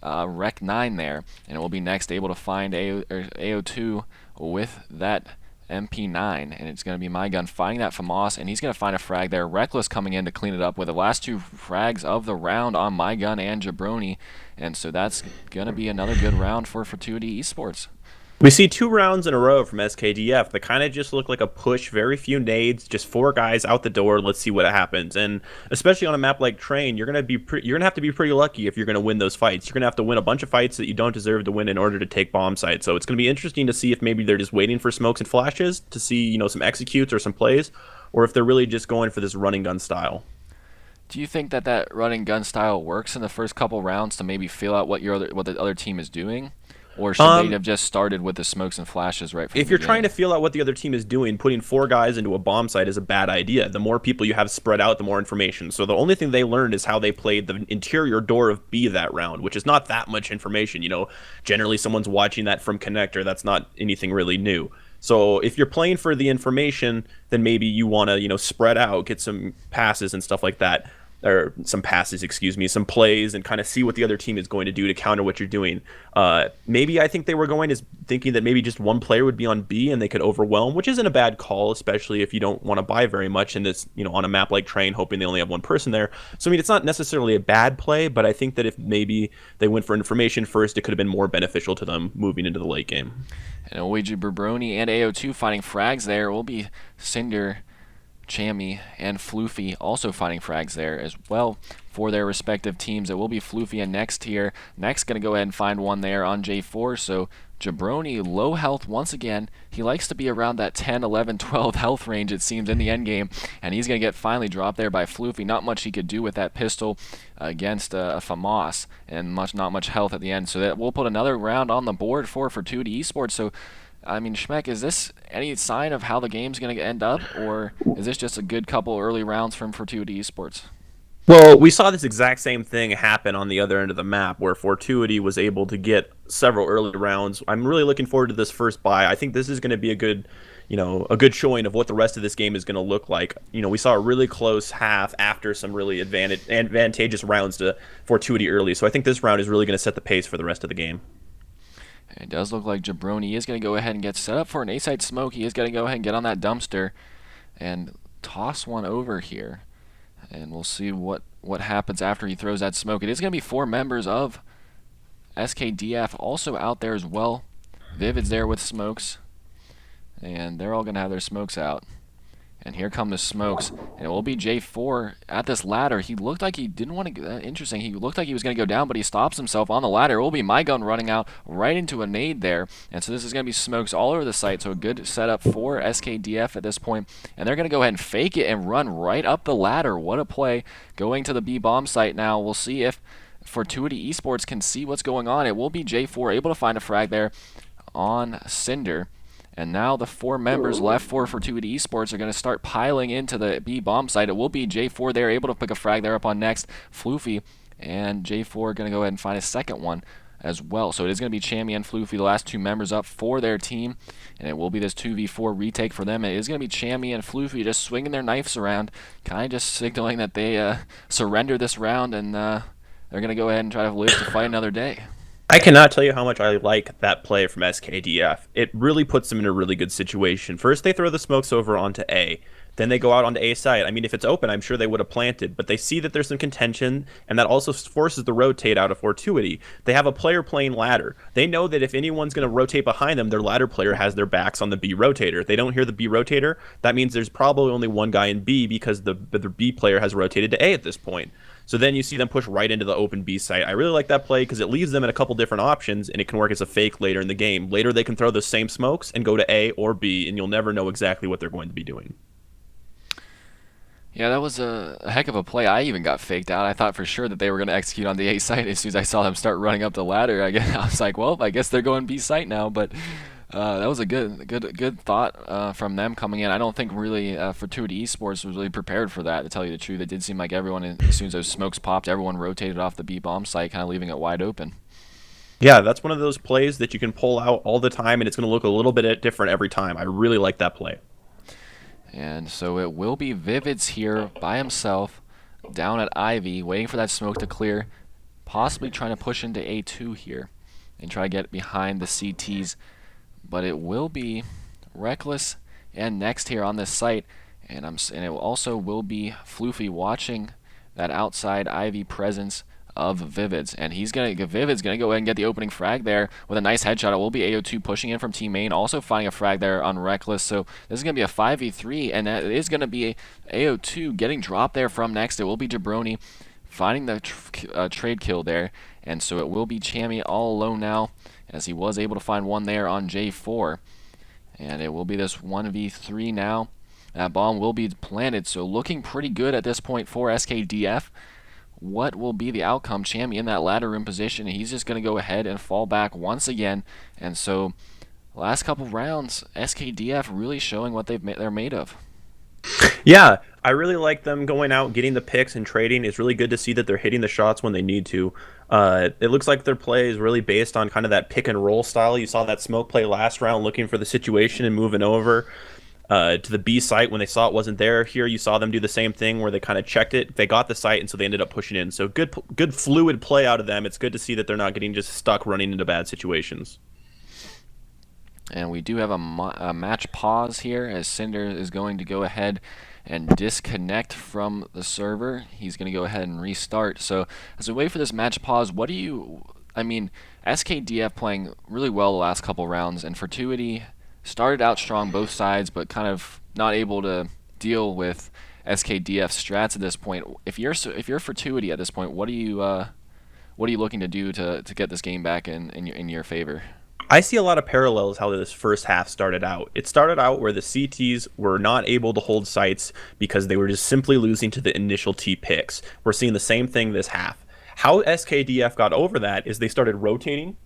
Rec 9 there, and it will be next able to find AO2 with that MP9, and it's going to be My Gun finding that FAMAS, and he's going to find a frag there. Reckless coming in to clean it up with the last 2 frags of the round on My Gun and Jabroni, and so that's going to be another good round for Fortuity-eSports. We see 2 rounds in a row from SKDF that kind of just look like a push, very few nades, just 4 guys out the door. Let's see what happens. And especially on a map like Train, you're gonna have to be pretty lucky if you're gonna win those fights. You're gonna have to win a bunch of fights that you don't deserve to win in order to take bomb sites. So it's gonna be interesting to see if maybe they're just waiting for smokes and flashes to see some executes or some plays, or if they're really just going for this running gun style. Do you think that running gun style works in the first couple rounds to maybe feel out what the other team is doing? Or should they have just started with the smokes and flashes right from the beginning? If you're trying to feel out what the other team is doing, putting 4 guys into a bomb site is a bad idea. The more people you have spread out, the more information. So the only thing they learned is how they played the interior door of B that round, which is not that much information. Generally someone's watching that from connector. That's not anything really new. So if you're playing for the information, then maybe you want to, spread out, get some passes and stuff like that. Or some passes, some plays, and kind of see what the other team is going to do to counter what you're doing. Maybe I think they were thinking that maybe just one player would be on B and they could overwhelm, which isn't a bad call, especially if you don't want to buy very much in this, on a map like Train, hoping they only have one person there. So I mean, it's not necessarily a bad play, but I think that if maybe they went for information first, it could have been more beneficial to them moving into the late game. And Luigi Berbroni and AO2 finding frags there. Will be Cinder, Chammy, and Floofy also finding frags there as well for their respective teams. It will be Floofy and Next here. Next going to go ahead and find one there on J4, so Jabroni low health once again. He likes to be around that 10, 11, 12 health range, it seems, in the end game, and he's going to get finally dropped there by Floofy. Not much he could do with that pistol against a FAMAS, and not much health at the end, so that we'll put another round on the board for Fortuity-eSports. So I mean, Schmeck, is this any sign of how the game's going to end up, or is this just a good couple early rounds from Fortuity-eSports? Well, we saw this exact same thing happen on the other end of the map, where Fortuity was able to get several early rounds. I'm really looking forward to this first buy. I think this is going to be a good showing of what the rest of this game is going to look like. We saw a really close half after some really advantageous rounds to Fortuity early, so I think this round is really going to set the pace for the rest of the game. It does look like Jabroni is going to go ahead and get set up for an A-side smoke. He is going to go ahead and get on that dumpster and toss one over here. And we'll see what happens after he throws that smoke. It is going to be 4 members of SKDF also out there as well. Vivid's there with smokes. And they're all going to have their smokes out. And here come the smokes. And it will be J4 at this ladder. He looked like he didn't want to... interesting. He looked like he was going to go down, but he stops himself on the ladder. It will be My Gun running out right into a nade there. And so this is going to be smokes all over the site. So a good setup for SKDF at this point. And they're going to go ahead and fake it and run right up the ladder. What a play. Going to the B bomb site now. We'll see if Fortuity-eSports can see what's going on. It will be J4 able to find a frag there on Cinder. And now the 4 members left for Fortuity-eSports are going to start piling into the B bomb site. It will be J4 there, able to pick a frag there up on Next. Floofy and J4 going to go ahead and find a second one as well. So it is going to be Chammy and Floofy, the last 2 members up for their team. And it will be this 2v4 retake for them. It is going to be Chammy and Floofy just swinging their knives around, kind of just signaling that they surrender this round and they're going to go ahead and try to live to fight another day. I cannot tell you how much I like that play from SKDF. It really puts them in a really good situation. First, they throw the smokes over onto A. Then they go out onto A side. I mean, if it's open, I'm sure they would have planted, but they see that there's some contention, and that also forces the rotate out of Fortuity. They have a player playing ladder. They know that if anyone's going to rotate behind them, their ladder player has their backs on the B rotator. If they don't hear the B rotator, that means there's probably only one guy in B because the B player has rotated to A at this point. So then you see them push right into the open B site. I really like that play because it leaves them in a couple different options, and it can work as a fake later in the game. Later, they can throw those same smokes and go to A or B, and you'll never know exactly what they're going to be doing. Yeah, that was a heck of a play. I even got faked out. I thought for sure that they were going to execute on the A site. As soon as I saw them start running up the ladder, I was like, well, I guess they're going B site now. But that was a good thought from them coming in. I don't think really Fortuity-eSports was really prepared for that, to tell you the truth. It did seem like everyone, as soon as those smokes popped, everyone rotated off the B bomb site, kind of leaving it wide open. Yeah, that's one of those plays that you can pull out all the time, and it's going to look a little bit different every time. I really like that play. And so it will be Vivids here by himself, down at Ivy, waiting for that smoke to clear, possibly trying to push into A2 here and try to get behind the CTs. But it will be Reckless and Next here on this site, and it also will be Floofy watching that outside Ivy presence of Vivids, and Vivid's gonna go ahead and get the opening frag there with a nice headshot. It will be AO2 pushing in from team main, also finding a frag there on Reckless. So this is gonna be a 5v3, and that is gonna be AO2 getting dropped there from Next. It will be Jabroni finding the trade kill there, and so it will be Chammy all alone now, as he was able to find one there on J4, and it will be this 1v3 now. That bomb will be planted, so looking pretty good at this point for SKDF. What will be the outcome? Chammy in that ladder room position, and he's just going to go ahead and fall back once again. And so, last couple rounds, SKDF really showing what they're made of. Yeah, I really like them going out, getting the picks, and trading. It's really good to see that they're hitting the shots when they need to. It looks like their play is really based on kind of that pick and roll style. You saw that smoke play last round, looking for the situation and moving over to the B site when they saw it wasn't there. Here you saw them do the same thing where they kind of checked it. They got the site, and so they ended up pushing in. So good fluid play out of them. It's good to see that they're not getting just stuck running into bad situations. And we do have a match pause here, as Cinder is going to go ahead and disconnect from the server. He's going to go ahead and restart. So as we wait for this match pause, I mean, SKDF playing really well the last couple rounds, and Fortuity started out strong both sides, but kind of not able to deal with SKDF strats at this point. If you're Fortuity at this point, what are you looking to do to get this game back in your favor? I see a lot of parallels how this first half started out. It started out where the CTs were not able to hold sites because they were just simply losing to the initial T picks. We're seeing the same thing this half. How SKDF got over that is they started rotating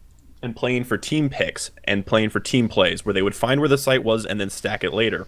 and playing for team picks and playing for team plays where they would find where the site was and then stack it later.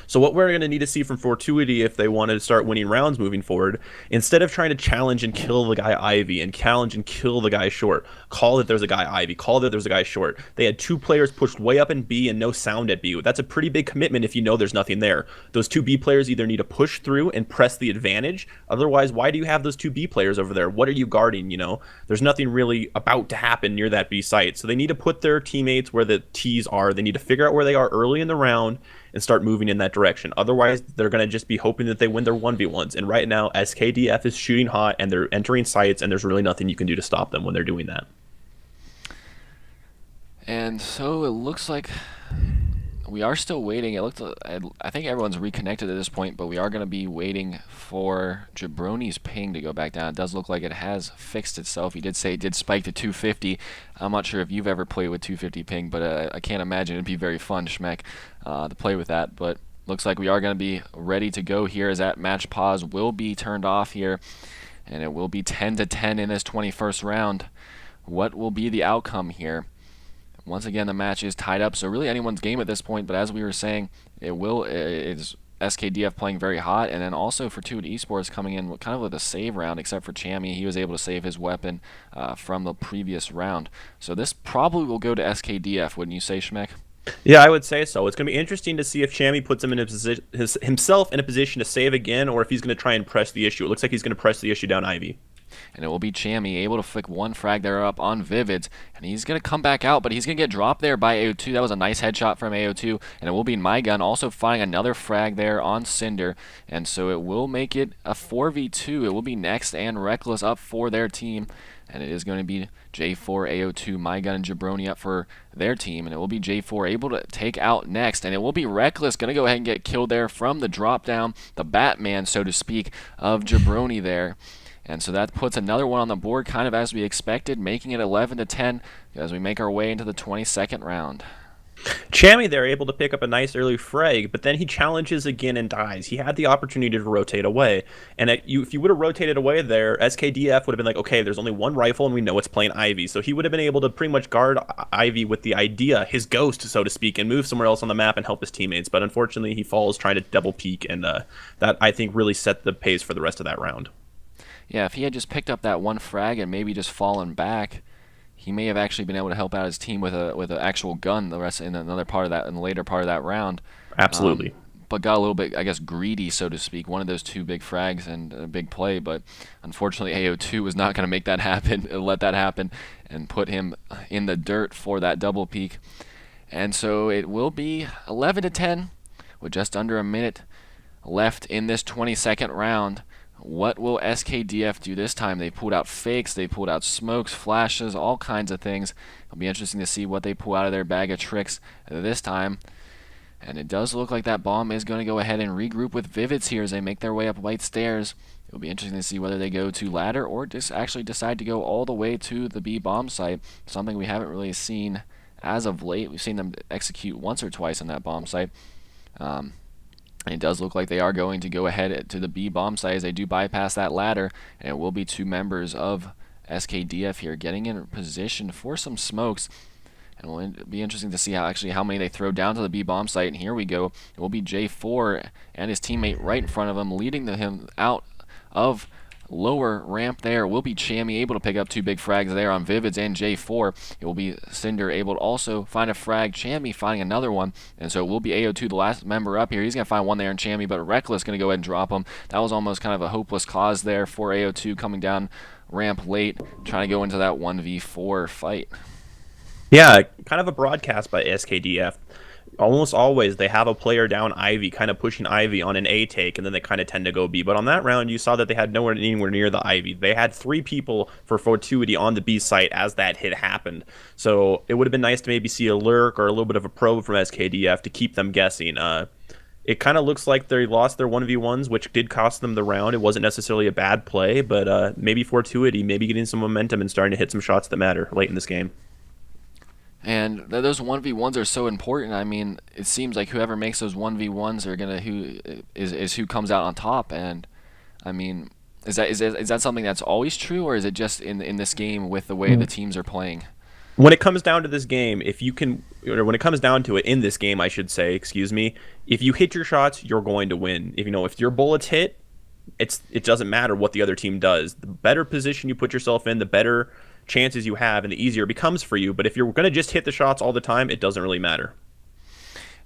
So what we're going to need to see from Fortuity if they want to start winning rounds moving forward, instead of trying to challenge and kill the guy Ivy and challenge and kill the guy short, call that there's a guy Ivy, call that there's a guy short. They had two players pushed way up in B and no sound at B. That's a pretty big commitment if you know there's nothing there. Those two B players either need to push through and press the advantage. Otherwise, why do you have those two B players over there? What are you guarding, you know? There's nothing really about to happen near that B site. So they need to put their teammates where the T's are. They need to figure out where they are early in the round and start moving in that direction. Otherwise, they're going to just be hoping that they win their 1v1s. And right now, SKDF is shooting hot, and they're entering sites, and there's really nothing you can do to stop them when they're doing that. And so it looks like we are still waiting. I think everyone's reconnected at this point, but we are going to be waiting for Jabroni's ping to go back down. It does look like it has fixed itself. He did say it did spike to 250. I'm not sure if you've ever played with 250 ping, but I can't imagine it'd be very fun, Schmeck, to play with that. But looks like we are going to be ready to go here, as that match pause will be turned off here, and it will be 10-10 in this 21st round. What will be the outcome here? Once again, the match is tied up, so really anyone's game at this point. But as we were saying, it's SKDF playing very hot, and then also Fortuity-eSports coming in kind of with a save round, except for Chammy. He was able to save his weapon from the previous round. So this probably will go to SKDF, wouldn't you say, Schmeck? Yeah, I would say so. It's going to be interesting to see if Chammy puts him in himself in a position to save again, or if he's going to try and press the issue. It looks like he's going to press the issue down Ivy. and it will be Chammy able to flick one frag there up on Vivids, and he's going to come back out, but he's going to get dropped there by AO2. That was a nice headshot from AO2, and it will be My Gun also finding another frag there on Cinder, and so it will make it a 4v2. It will be Next and Reckless up for their team, and it is going to be J4, AO2, My Gun, and Jabroni up for their team, and it will be J4 able to take out Next, and it will be Reckless going to go ahead and get killed there from the drop down, the Batman, so to speak, of Jabroni there. And so that puts another one on the board, kind of as we expected, making it 11-10 as we make our way into the 22nd round. Chammy there able to pick up a nice early frag, but then he challenges again and dies. He had the opportunity to rotate away, and if you would have rotated away there, SKDF would have been like, okay, there's only one rifle and we know it's playing Ivy, so he would have been able to pretty much guard Ivy with the idea, his ghost, so to speak, and move somewhere else on the map and help his teammates, but unfortunately he falls trying to double peek, and that, I think, really set the pace for the rest of that round. Yeah, if he had just picked up that one frag and maybe just fallen back, he may have actually been able to help out his team with an actual gun the rest in another part of that, in the later part of that round. Absolutely. But got a little bit, I guess, greedy, so to speak. One of those two big frags and a big play, but unfortunately AO2 was not going to make that happen, let that happen, and put him in the dirt for that double peak. And so it will be 11-10 with just under a minute left in this 22nd round. What will SKDF do this time? They pulled out fakes, they pulled out smokes, flashes, all kinds of things. It'll be interesting to see what they pull out of their bag of tricks this time. And it does look like that bomb is going to go ahead and regroup with Vivids here as they make their way up White Stairs. It'll be interesting to see whether they go to ladder or just actually decide to go all the way to the B bomb site, something we haven't really seen as of late. We've seen them execute once or twice on that bomb site. It does look like they are going to go ahead to the B bomb site as they do bypass that ladder, and it will be two members of SKDF here getting in position for some smokes. And it will be interesting to see how many they throw down to the B bomb site. And here we go. It will be J4 and his teammate right in front of him, leading him out of lower ramp there. Will be Chammy able to pick up two big frags there on Vivids and J4. It will be Cinder able to also find a frag. Chammy finding another one. And so it will be AO2, the last member up here. He's going to find one there in Chammy, but Reckless going to go ahead and drop him. That was almost kind of a hopeless cause there for AO2 coming down ramp late, trying to go into that 1v4 fight. Yeah, kind of a broadcast by SKDF. Almost always they have a player down Ivy, kind of pushing Ivy on an A take, and then they kind of tend to go B. But on that round, you saw that they had anywhere near the Ivy. They had 3 people for Fortuity on the B site as that hit happened. So it would have been nice to maybe see a lurk or a little bit of a probe from SKDF to keep them guessing. It kind of looks like they lost their 1v1s, which did cost them the round. It wasn't necessarily a bad play, but maybe Fortuity, maybe getting some momentum and starting to hit some shots that matter late in this game. And those 1v1s are so important. I mean, it seems like whoever makes those 1v1s are who comes out on top. And I mean, is that something that's always true, or is it just in this game with the way the teams are playing? When it comes down to this game, when it comes down to it in this game, I should say, excuse me, if you hit your shots, you're going to win. If your bullets hit, it doesn't matter what the other team does. The better position you put yourself in, the better chances you have and the easier it becomes for you. But if you're going to just hit the shots all the time, it doesn't really matter.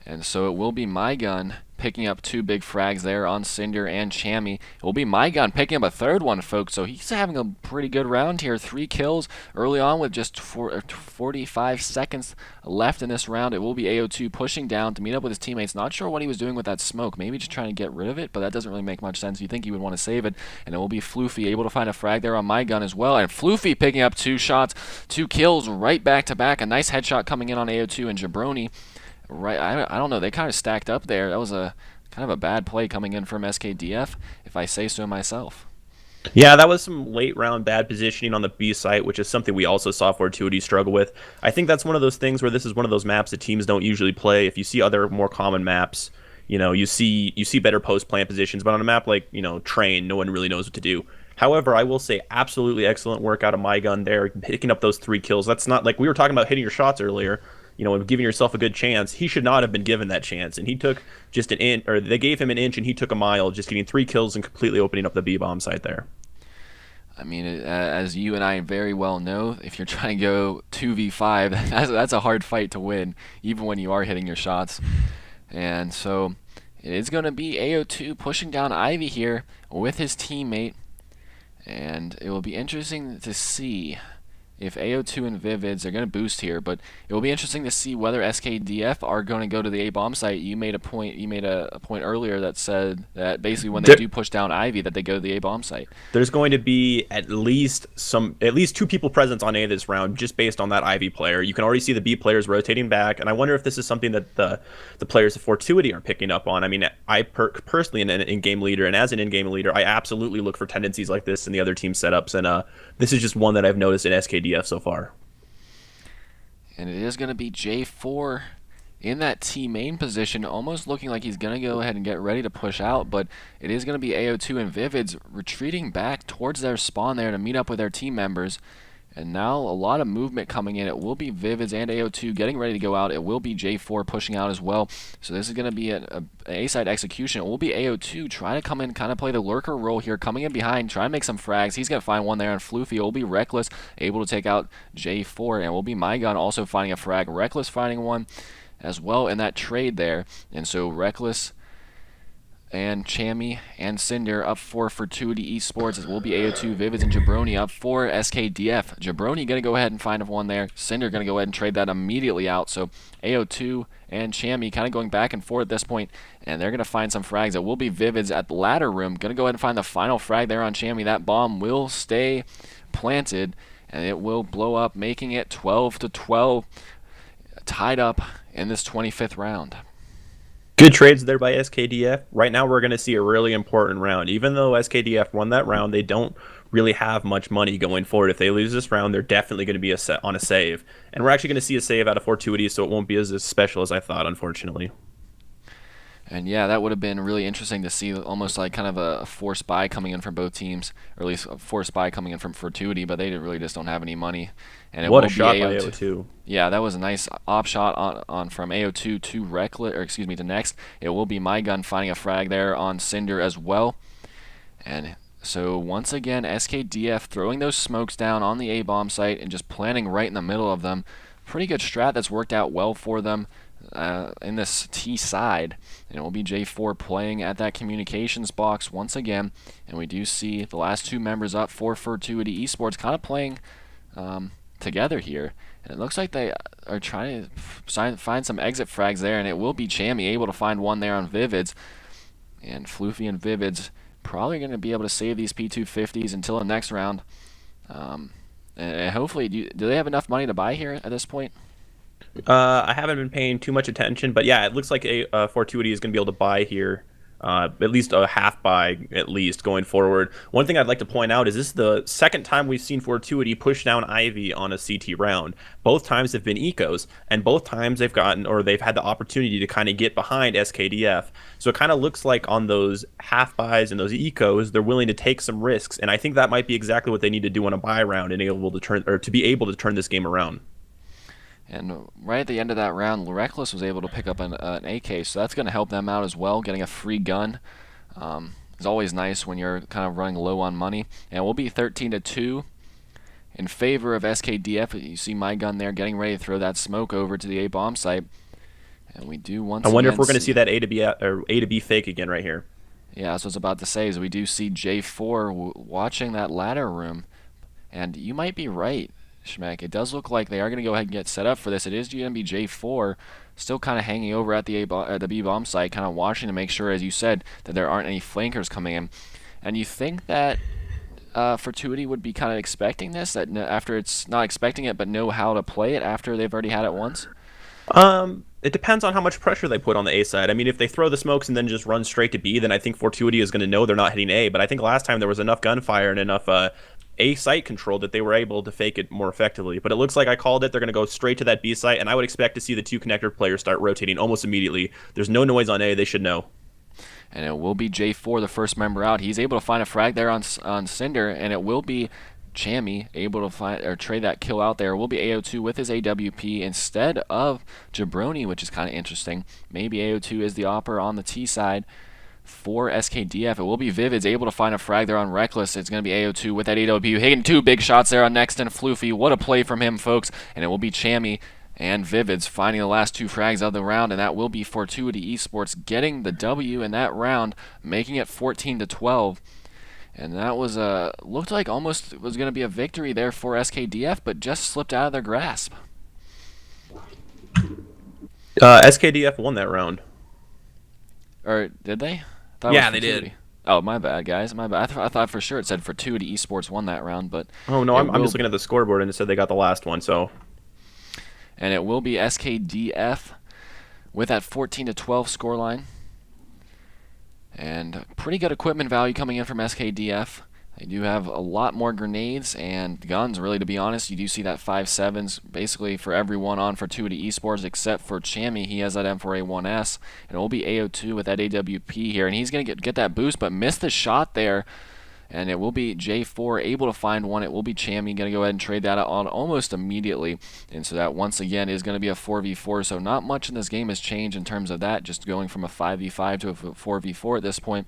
And so it will be My Gun picking up 2 big frags there on Cinder and Chammy. It will be My Gun picking up a 3rd one, folks. So he's having a pretty good round here. 3 kills early on with just 45 seconds left in this round. It will be AO2 pushing down to meet up with his teammates. Not sure what he was doing with that smoke. Maybe just trying to get rid of it, but that doesn't really make much sense. You think he would want to save it. And it will be Floofy able to find a frag there on My Gun as well. And Floofy picking up 2 shots, 2 kills right back to back. A nice headshot coming in on AO2 and Jabroni. Right, I don't know. They kind of stacked up there. That was a kind of a bad play coming in from SKDF, if I say so myself. Yeah, that was some late round bad positioning on the B site, which is something we also saw Fortuity struggle with. I think that's one of those things where this is one of those maps that teams don't usually play. If you see other more common maps, you see better post plant positions, but on a map like Train, no one really knows what to do. However, I will say absolutely excellent work out of My Gun there, picking up those 3 kills. That's not like we were talking about hitting your shots earlier. And giving yourself a good chance. He should not have been given that chance, and he took just an inch, or they gave him an inch, and he took a mile, just getting 3 kills and completely opening up the B bomb site there. I mean, as you and I very well know, if you're trying to go 2v5, that's a hard fight to win, even when you are hitting your shots. And so it is going to be AO2 pushing down Ivy here with his teammate. And it will be interesting to see if AO2 and Vivids are going to boost here, but it will be interesting to see whether SKDF are going to go to the A-bomb site. You made a point earlier that said that basically when they do push down Ivy that they go to the A-bomb site. There's going to be at least two people present on A this round just based on that Ivy player. You can already see the B players rotating back, and I wonder if this is something that the players of Fortuity are picking up on. I mean, I personally, an in-game leader, and as an in-game leader, I absolutely look for tendencies like this in the other team setups, and this is just one that I've noticed in SKDF so far. And it is going to be J4 in that T main position, almost looking like he's going to go ahead and get ready to push out, but it is going to be AO2 and Vivids retreating back towards their spawn there to meet up with their team members. And now a lot of movement coming in. It will be Vivids and AO2 getting ready to go out. It will be J4 pushing out as well. So this is going to be an A-side execution. It will be AO2 trying to come in, kind of play the lurker role here, coming in behind, trying to make some frags. He's going to find one there on Floofy. It will be Reckless able to take out J4, and it will be MyGun also finding a frag. Reckless finding one as well in that trade there. And so Reckless and Chammy and Cinder up for Fortuity-eSports. It will be AO2, Vivids, and Jabroni up for SKDF. Jabroni going to go ahead and find one there. Cinder going to go ahead and trade that immediately out. So AO2 and Chammy kind of going back and forth at this point, and they're going to find some frags. It will be Vivids at the ladder room. Going to go ahead and find the final frag there on Chammy. That bomb will stay planted, and it will blow up, making it 12-12, tied up in this 25th round. Good trades there by SKDF. Right now we're going to see a really important round. Even though SKDF won that round, they don't really have much money going forward. If they lose this round, they're definitely going to be on a save. And we're actually going to see a save out of Fortuity, so it won't be as special as I thought, unfortunately. And yeah, that would have been really interesting to see, almost like kind of a forced buy coming in from both teams, or at least a forced buy coming in from Fortuity, but they really just don't have any money. And it what will a shot be by AO2. Yeah, that was a nice op shot on from AO2 to Reckless, or excuse me, to Next. It will be MyGun finding a frag there on Cinder as well. And so once again, SKDF throwing those smokes down on the A-bomb site and just planting right in the middle of them. Pretty good strat that's worked out well for them in this T side. And it will be J4 playing at that communications box once again. And we do see the last two members up for Fortuity-eSports kind of playing together here. And it looks like they are trying to find some exit frags there. And it will be Chammy able to find one there on Vivids. And Floofy and Vivids probably going to be able to save these P250s until the next round. And hopefully, do they have enough money to buy here at this point? I haven't been paying too much attention, but yeah, it looks like a Fortuity is going to be able to buy here. At least a half buy, at least, going forward. One thing I'd like to point out is this is the second time we've seen Fortuity push down Ivy on a CT round. Both times have been ecos, and both times they've had the opportunity to kind of get behind SKDF. So it kind of looks like on those half buys and those ecos, they're willing to take some risks, and I think that might be exactly what they need to do on a buy round and to be able to turn this game around. And right at the end of that round, Reckless was able to pick up an AK, so that's going to help them out as well. Getting a free gun is always nice when you're kind of running low on money. And we'll be 13-2 in favor of SKDF. You see MyGun there getting ready to throw that smoke over to the A-bomb site. And we do once again. I wonder if we're going to see that A to B fake again right here. Yeah, that's what I was about to say. Is we do see J4 watching that ladder room, and you might be right, Schmeck. It does look like they are going to go ahead and get set up for this. It is going to be J4 still kind of hanging over at the B-bomb site, kind of watching to make sure, as you said, that there aren't any flankers coming in. And you think that Fortuity would be kind of expecting this, that after it's not expecting it but know how to play it after they've already had it once? It depends on how much pressure they put on the A side. I mean, if they throw the smokes and then just run straight to B, then I think Fortuity is going to know they're not hitting A. But I think last time there was enough gunfire and enough A site control that they were able to fake it more effectively. But it looks like I called it. They're going to go straight to that B site, and I would expect to see the two connector players start rotating almost immediately. There's no noise on A. They should know. And it will be J4, the first member out. He's able to find a frag there on Cinder, and it will be Chammy able to find or trade that kill out there. It will be AO2 with his AWP instead of Jabroni, which is kind of interesting. Maybe AO2 is the opper on the T side for SKDF. It will be Vivids able to find a frag there on Reckless. It's going to be AO2 with that AWP, hitting two big shots there on Next and Floofy. What a play from him, folks. And it will be Chammy and Vivids finding the last two frags of the round, and that will be Fortuity-eSports getting the W in that round, making it 14-12. And that was looked like almost was going to be a victory there for SKDF, but just slipped out of their grasp. SKDF won that round. Or did they? Yeah, they did. Oh, my bad, guys. My bad. I thought for sure it said Fortuity-eSports won that round, but oh no, I'm just looking at the scoreboard and it said they got the last one. So, and it will be SKDF with that 14-12 scoreline. And pretty good equipment value coming in from SKDF. They do have a lot more grenades and guns, really, to be honest. You do see that 5.7s basically for everyone on Fortuity-eSports except for Chammy. He has that M4A1S. And it will be AO2 with that AWP here. And he's going to get that boost, but missed the shot there. And it will be J4 able to find one. It will be Chammy going to go ahead and trade that on almost immediately. And so that once again is going to be a 4v4. So not much in this game has changed in terms of that, just going from a 5v5 to a 4v4 at this point.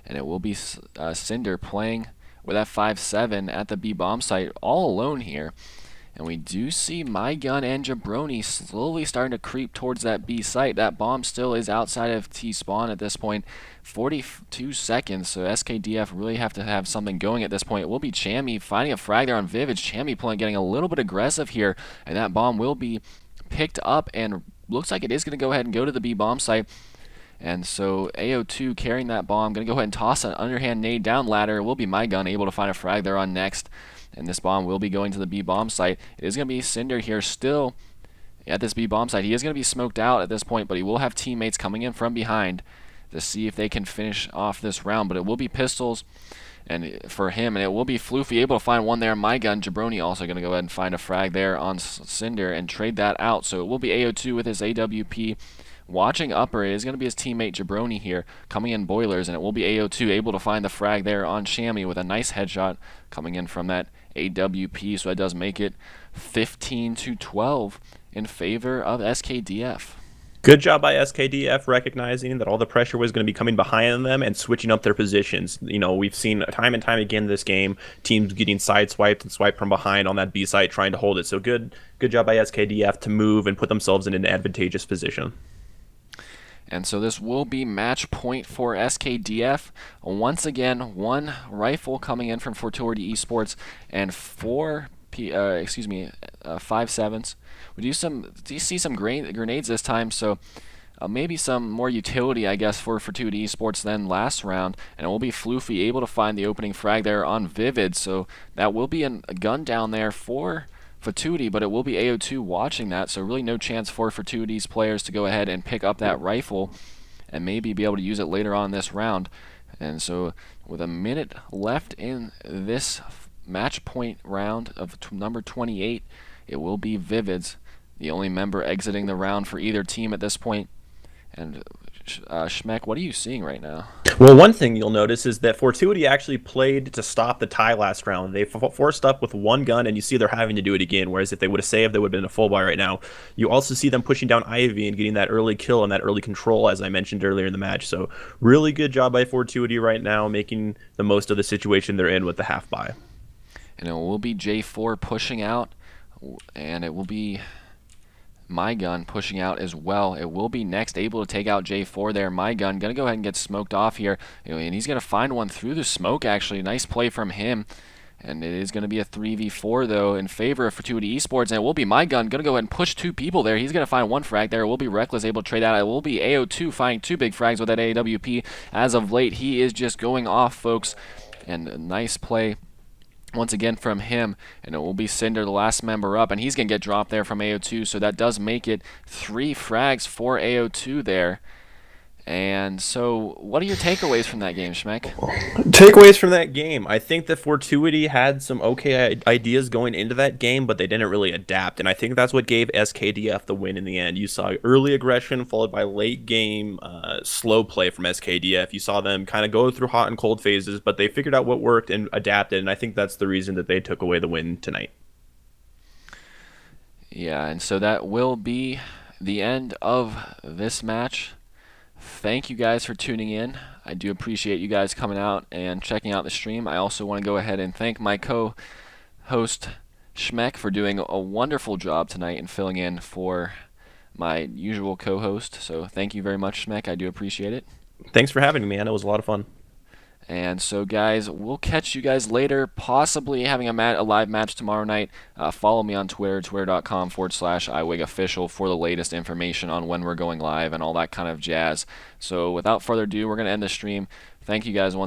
And it will be Cinder playing with that 5.7 at the B bomb site all alone here. And we do see My Gun and Jabroni slowly starting to creep towards that B site. That bomb still is outside of T-spawn at this point. 42 seconds, so SKDF really have to have something going at this point. It will be Chammy finding a frag there on Vivid. Chammy playing, getting a little bit aggressive here, and that bomb will be picked up and looks like it is going to go ahead and go to the B bomb site. And so AO2 carrying that bomb, going to go ahead and toss an underhand nade down ladder. It will be My Gun able to find a frag there on next. And this bomb will be going to the B bomb site. It is going to be Cinder here still at this B bomb site. He is going to be smoked out at this point, but he will have teammates coming in from behind to see if they can finish off this round. But it will be pistols and for him, and it will be Floofy able to find one there. My Gun, Jabroni also going to go ahead and find a frag there on Cinder and trade that out. So it will be AO2 with his AWP. Watching upper, it is going to be his teammate Jabroni here, coming in boilers, and it will be AO2 able to find the frag there on Chammy with a nice headshot coming in from that AWP, so that does make it 15-12 in favor of SKDF. Good job by SKDF recognizing that all the pressure was going to be coming behind them and switching up their positions. You know, we've seen time and time again this game, teams getting sideswiped and swiped from behind on that B site trying to hold it. So good job by SKDF to move and put themselves in an advantageous position. And so this will be match point for SKDF. Once again, one rifle coming in from Fortuity-eSports and 5.7s. We do see some grenades this time, so maybe some more utility, I guess, for Fortuity-eSports than last round. And it will be Floofy able to find the opening frag there on Vivid, so that will be a gun down there for Fortuity, but it will be AO2 watching that, so really no chance for Fortuity's players to go ahead and pick up that rifle and maybe be able to use it later on this round. And so with a minute left in this match point round of number 28, it will be Vivid's, the only member exiting the round for either team at this point. And Schmeck, what are you seeing right now? Well, one thing you'll notice is that Fortuity actually played to stop the tie last round. They forced up with one gun, and you see they're having to do it again, whereas if they would have saved, they would have been a full buy right now. You also see them pushing down Ivy and getting that early kill and that early control, as I mentioned earlier in the match. So really good job by Fortuity right now, making the most of the situation they're in with the half buy. And it will be J4 pushing out, and it will be My Gun pushing out as well. It will be next able to take out J4 there. My Gun going to go ahead and get smoked off here. And he's going to find one through the smoke, actually. Nice play from him. And it is going to be a 3v4, though, in favor of Fortuity-eSports. And it will be My Gun going to go ahead and push two people there. He's going to find one frag there. It will be Reckless able to trade out. It will be AO2 finding two big frags with that AWP. As of late, he is just going off, folks. And a nice play once again from him, and it will be Cinder, the last member up, and he's going to get dropped there from AO2, so that does make it 3 frags for AO2 there. And so what are your takeaways from that game, Schmeck? Takeaways from that game. I think that Fortuity had some okay ideas going into that game, but they didn't really adapt. And I think that's what gave SKDF the win in the end. You saw early aggression followed by late game slow play from SKDF. You saw them kind of go through hot and cold phases, but they figured out what worked and adapted. And I think that's the reason that they took away the win tonight. Yeah, and so that will be the end of this match. Thank you guys for tuning in. I do appreciate you guys coming out and checking out the stream. I also want to go ahead and thank my co-host Schmeck for doing a wonderful job tonight and filling in for my usual co-host. So thank you very much, Schmeck. I do appreciate it. Thanks for having me, man. It was a lot of fun. And so, guys, we'll catch you guys later, possibly having a live match tomorrow night. Follow me on Twitter, twitter.com/iwigofficial for the latest information on when we're going live and all that kind of jazz. So without further ado, we're going to end the stream. Thank you guys once